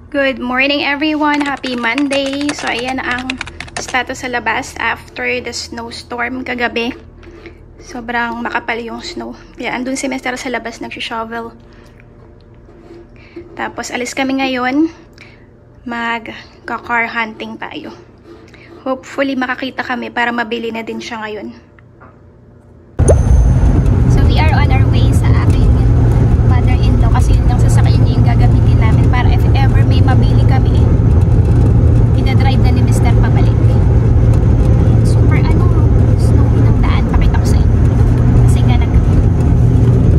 Good morning everyone! Happy Monday! So ayan ang status sa labas after the snowstorm kagabi. Sobrang makapal yung snow. Kaya andun si Mr. sa labas nagsho-shovel. Tapos alis kami ngayon. Mag-car hunting tayo. Hopefully makakita kami para mabili na din siya ngayon. So we are on our way sa aking mother-in-law kasi yun ang sasakyan niya yung gagamitin namin para if ever may mabili kami, ina-drive na ni Mr. pabalik. Super snowy ng daan. Pakita ko sa inyo. Kasi nga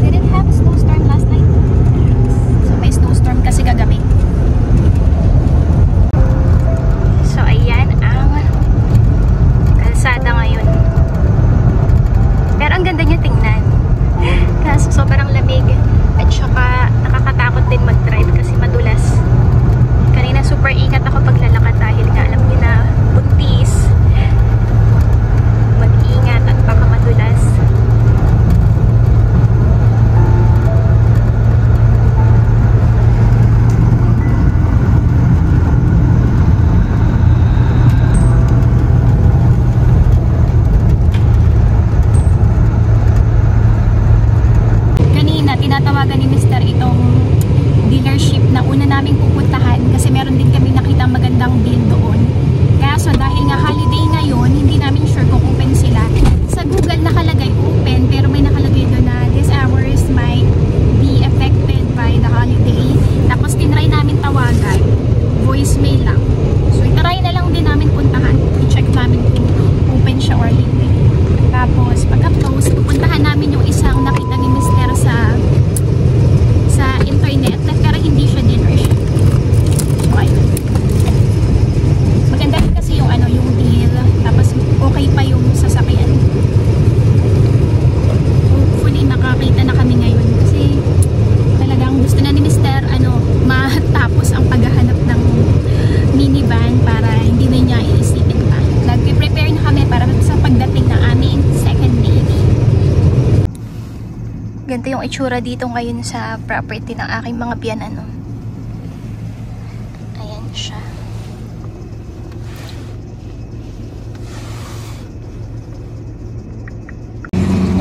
didn't have a snowstorm last night. So may snowstorm kasi kagabi. So ayan ang kalsada ngayon. Pero ang ganda niya tingnan. Kaso sobrang lamig. At saka nakakatakot din mag-drive kasi madulas. Kanina super ingat ako paglalakad dahil nga alam niyo na buntis. Mag-ingat at baka madulas. Tinatawagan ni Mr. itong dealership na una naming pupuntahan kasi meron din kami nakitang magandang deal doon. Kaso dahil nga holiday ngayon, hindi namin sure kung open sila. Sa Google nakalagay open pero may nakalagay doon na these hours might be affected by the holiday. Tapos tinry namin tawagan, voicemail lang. So itry na lang din namin puntahan. I-check namin kung open siya or hindi. Tapos pagka-close, pupuntahan namin yung isang nakita ni Mr. sa internet pero hindi siya dealership. So ayun. Maganda rin kasi yung yung deal. Tapos okay pa yung sasakyan. Hopefully nakakita na kami ngayon kasi talagang gusto na ni Mr. matapos ang paghahanap ng minivan para hindi na niya iisipin pa. Nag-prepare na kami para sa pagdating ng aming second baby. Ganito yung itsura dito ngayon sa property ng aking mga biyanan. Ayan siya.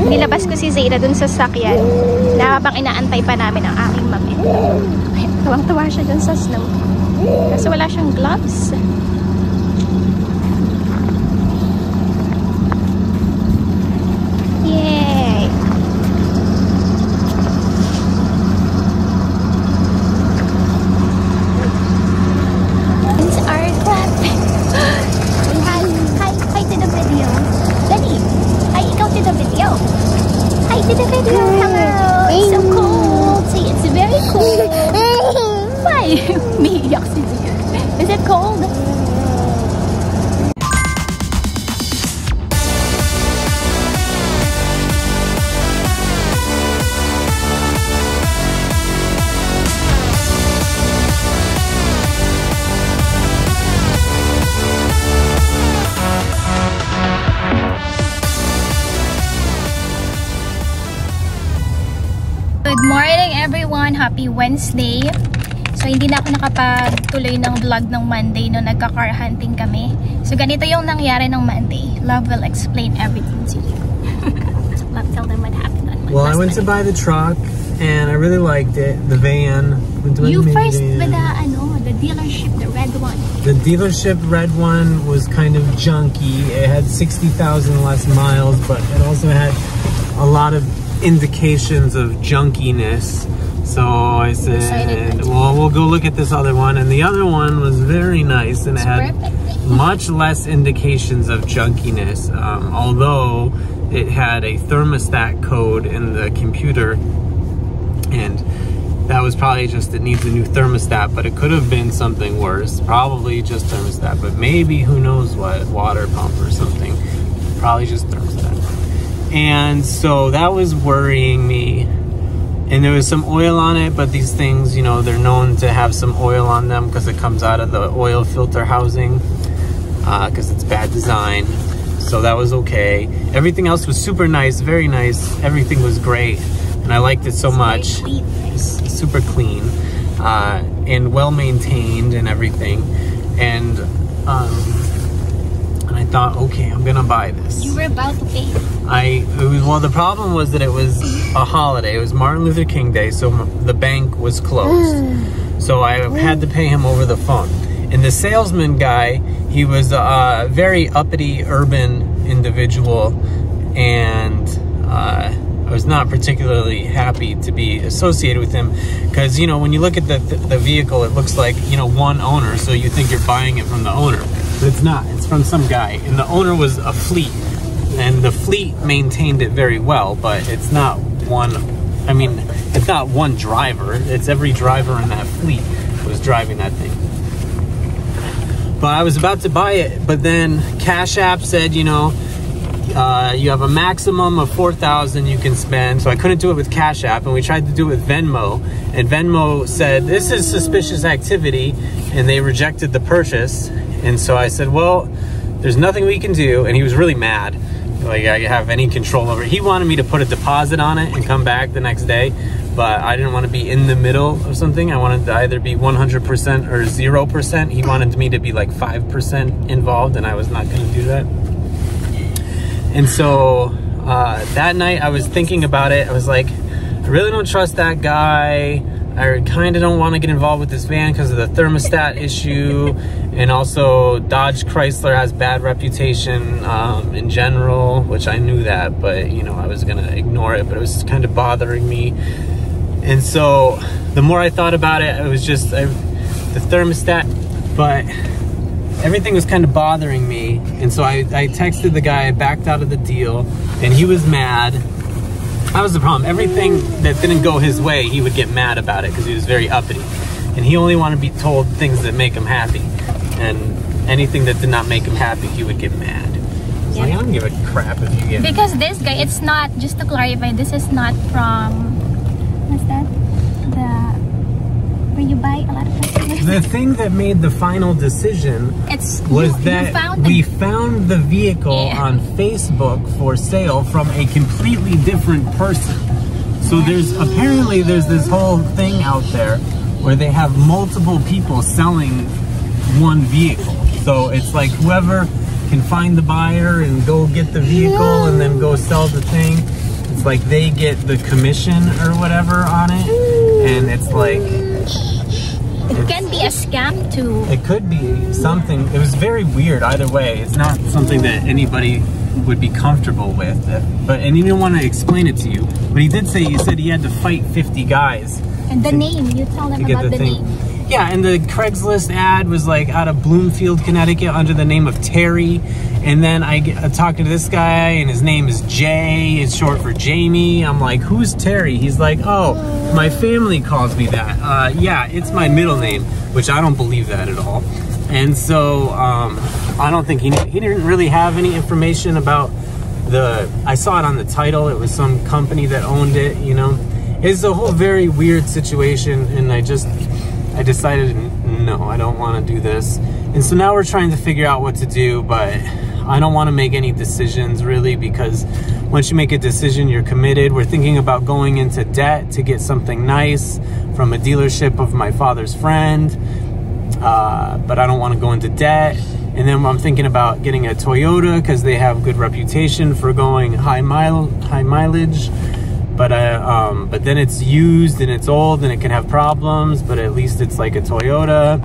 Nilabas ko si Zayda dun sa sakyan na habang inaantay pa namin ang aking mami. Tuwang-tuwa siya dun sa snow. Kasi wala siyang gloves. Yay! It's our traffic. Hi to the video. Dali! Hi, ikaw to the video. Hi to the video. Hello! It's so cold. See, it's very cold. Why? Umiiyak si Zia. Is it cold? Good morning everyone! Happy Wednesday! So hindi na ako nakapagtuloy ng vlog ng Monday no nagka-car hunting kami. So ganito yung nangyari ng Monday. Love will explain everything to you. Love, tell them what happened on Monday. Well, I went to buy the truck and I really liked it. The van. You first with the dealership, the red one. The dealership red one was kind of junky. It had 60,000 less miles, but it also had a lot of indications of junkiness. So I said, well, we'll go look at this other one. And the other one was very nice and it had much less indications of junkiness. Although it had a thermostat code in the computer. And that was probably just, it needs a new thermostat, but it could have been something worse. Probably just thermostat, but maybe who knows what, water pump or something. Probably just thermostat. And so that was worrying me. And there was some oil on it, but these things, you know, they're known to have some oil on them because it comes out of the oil filter housing because it's bad design. So that was okay. Everything else was super nice, very nice. Everything was great. And I liked it so much. It's super clean. and well maintained and everything. And I thought, okay, I'm gonna buy this. You were about to pay. Well, the problem was that it was a holiday. It was Martin Luther King Day, so the bank was closed. So I had to pay him over the phone. And the salesman guy, he was a very uppity urban individual, and I was not particularly happy to be associated with him, because, you know, when you look at the vehicle, it looks like, you know, one owner, so you think you're buying it from the owner, but it's not. It's from some guy, and the owner was a fleet, and the fleet maintained it very well, but it's not one, I mean, it's not one driver, it's every driver in that fleet was driving that thing. But I was about to buy it, but then Cash App said, you know, you have a maximum of $4,000 you can spend. So I couldn't do it with Cash App, and we tried to do it with Venmo, and Venmo said this is suspicious activity, and they rejected the purchase. And so I said, well, there's nothing we can do. And he was really mad, like I have any control over it. He wanted me to put a deposit on it and come back the next day, but I didn't want to be in the middle of something. I wanted to either be 100% or 0%. He wanted me to be like 5% involved, and I was not going to do that. And so that night I was thinking about it. I was like, I really don't trust that guy. I kind of don't want to get involved with this van because of the thermostat issue. And also Dodge Chrysler has bad reputation in general, which I knew that, but you know, I was going to ignore it, but it was kind of bothering me. And so the more I thought about it, it was just the thermostat, but everything was kind of bothering me. And so I texted the guy, I backed out of the deal, and he was mad. That was the problem. Everything that didn't go his way, he would get mad about it because he was very uppity. And he only wanted to be told things that make him happy. And anything that did not make him happy, he would get mad. So I don't give a crap if you get mad. Because this guy, it's not, just to clarify, this is not from, what's that? Where you buy a lot of customers. The thing that made the final decision was that we found the vehicle on Facebook for sale from a completely different person. So there's this whole thing out there where they have multiple people selling one vehicle. So it's like whoever can find the buyer and go get the vehicle and then go sell the thing, it's like they get the commission or whatever on it. And it's like, it can be a scam too. It could be something. It was very weird either way. It's not something that anybody would be comfortable with. And he didn't want to explain it to you. But he did say, he said he had to fight 50 guys. And the name, you tell them about the name. Yeah, and the Craigslist ad was like out of Bloomfield, Connecticut under the name of Terry. And then I talked to this guy and his name is Jay. It's short for Jamie. I'm like, who's Terry? He's like, oh, my family calls me that. Yeah, it's my middle name, which I don't believe that at all. And so I don't think he didn't really have any information about I saw it on the title. It was some company that owned it, you know. It's a whole very weird situation, and I decided, no, I don't want to do this. And so now we're trying to figure out what to do, but I don't want to make any decisions really, because once you make a decision, you're committed. We're thinking about going into debt to get something nice from a dealership of my father's friend, but I don't want to go into debt. And then I'm thinking about getting a Toyota because they have good reputation for going high mileage. But then it's used and it's old and it can have problems, but at least it's like a Toyota.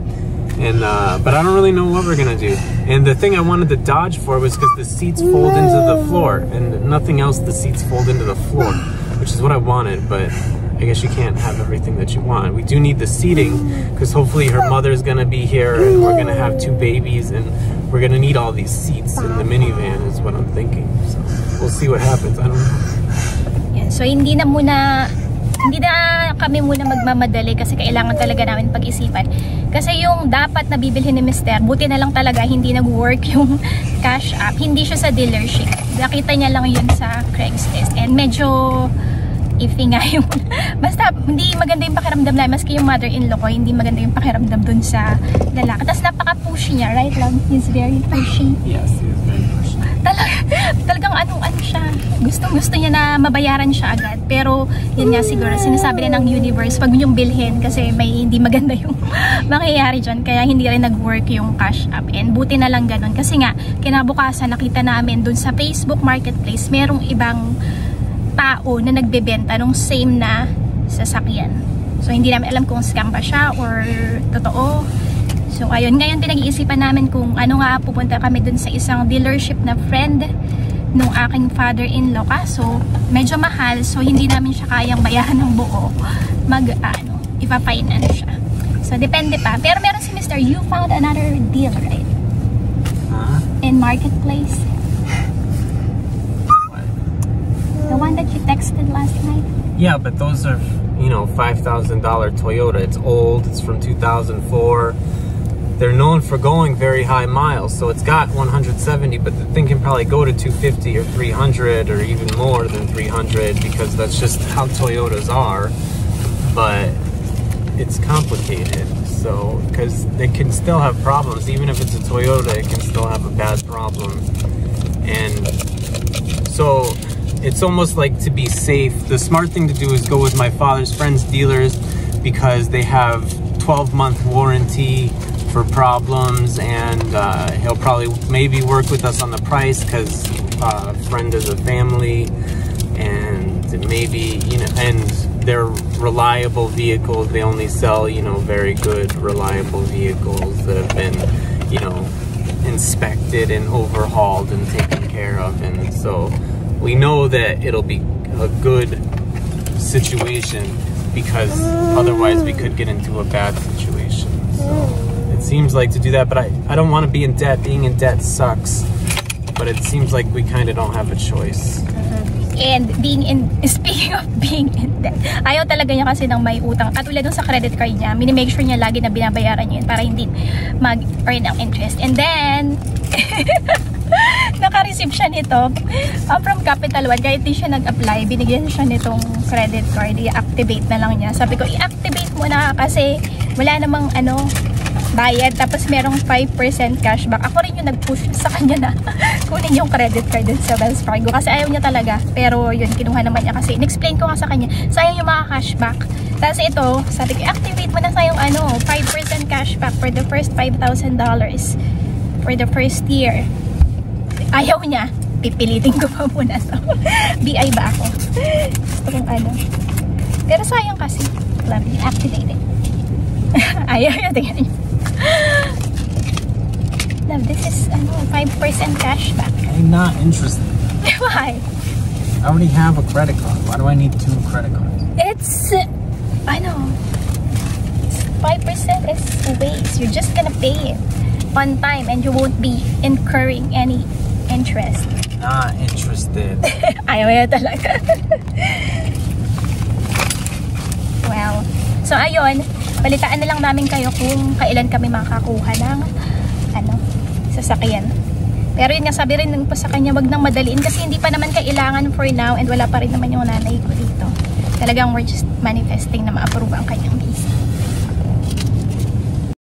And but I don't really know what we're gonna do. And the thing I wanted the Dodge for was because the seats fold into the floor, and nothing else the seats fold into the floor, which is what I wanted. But I guess you can't have everything that you want. We do need the seating because hopefully her mother's gonna be here and we're gonna have 2 babies and we're gonna need all these seats in the minivan is what I'm thinking. So we'll see what happens. I don't know. Yeah, so hindi na kami muna magmamadali kasi kailangan talaga namin pag-isipan. Kasi yung dapat na bibilhin ni Mr. buti na lang talaga hindi nag-work yung Cash App. Hindi siya sa dealership. Nakita niya lang yun sa Craigslist. And medyo iffy nga yung basta hindi maganda yung pakiramdam na maski yung mother-in-law ko, hindi maganda yung pakiramdam dun sa lalaki. Tapos napaka-pushy niya, right lang? He's very pushy. Yes, he is very pushy. Talagang ano siya. Gusto niya na mabayaran siya agad. Pero yun nga siguro, sinasabi na ng universe, wag niyong bilhin kasi may hindi maganda yung mangyayari dyan. Kaya hindi rin nag-work yung Cash App. And buti na lang ganun. Kasi nga, kinabukasan nakita namin dun sa Facebook Marketplace, merong ibang tao na nagbebenta nung same na sasakyan. So hindi namin alam kung scam ba siya or totoo. So ayun, ngayon pinag-iisipan namin kung ano nga, pupunta kami dun sa isang dealership na friend nung aking father-in-law. Kaso medyo mahal, so hindi namin siya kayang bayaran ng buo. Ipa-finance siya. So depende pa. Pero meron si Mr. You found another deal, right? In Marketplace. What? The one that you texted last night. Yeah, but those are, you know, $5,000 Toyota. It's old. It's from 2004. They're known for going very high miles, so it's got 170, but the thing can probably go to 250 or 300 or even more than 300 because that's just how Toyotas are. But it's complicated, so because they can still have problems. Even if it's a Toyota, it can still have a bad problem. And so it's almost like, to be safe, the smart thing to do is go with my father's friend's dealers because they have 12-month warranty for problems, and he'll probably maybe work with us on the price because friend is a family, and maybe, you know, and they're reliable vehicles. They only sell, you know, very good reliable vehicles that have been, you know, inspected and overhauled and taken care of, and so we know that it'll be a good situation because otherwise we could get into a bad situation. So it seems like to do that, but I don't want to be in debt. Being in debt sucks, but it seems like we kind of don't have a choice. And speaking of being in debt, ayaw talaga niya kasi ng may utang. At tulad dun sa credit card niya, minimake sure niya lagi na binabayaran niya yun para hindi mag-earn ang interest. And then, naka-receive siya nito from Capital One. Kahit di siya nag-apply, binigyan siya nitong credit card. I-activate na lang niya. Sabi ko, i-activate mo na kasi wala namang bayad, tapos merong 5% cashback. Ako rin yung nag-push sa kanya na kunin yung credit card din sa Wells Fargo kasi ayaw niya talaga. Pero yun, kinuha naman niya kasi in-explain ko nga sa kanya, sayang yung mga cashback. Tapos ito, sabi ko, activate mo na sayang 5% cashback for the first $5,000 for the first year. Ayaw niya. Pipilitin ko pa muna to. BI ba ako? Gusto kong Pero sayang kasi. Love you. Activate it. Ayaw niya. Tingnan niyo. Love, this is 5% cashback. I'm not interested. Why? I already have a credit card. Why do I need 2 credit cards? It's 5% is waste. You're just gonna pay it on time and you won't be incurring any interest. Not interested. Ayaw niya talaga. Well, so ayun, balitaan na lang namin kayo kung kailan kami makakuha ng sasakyan. Pero yun nga, sabi rin po sa kanya, wag nang madaliin kasi hindi pa naman kailangan for now and wala pa rin naman yung nanay ko dito. Talagang we're just manifesting na ma-approve ang kanyang visa.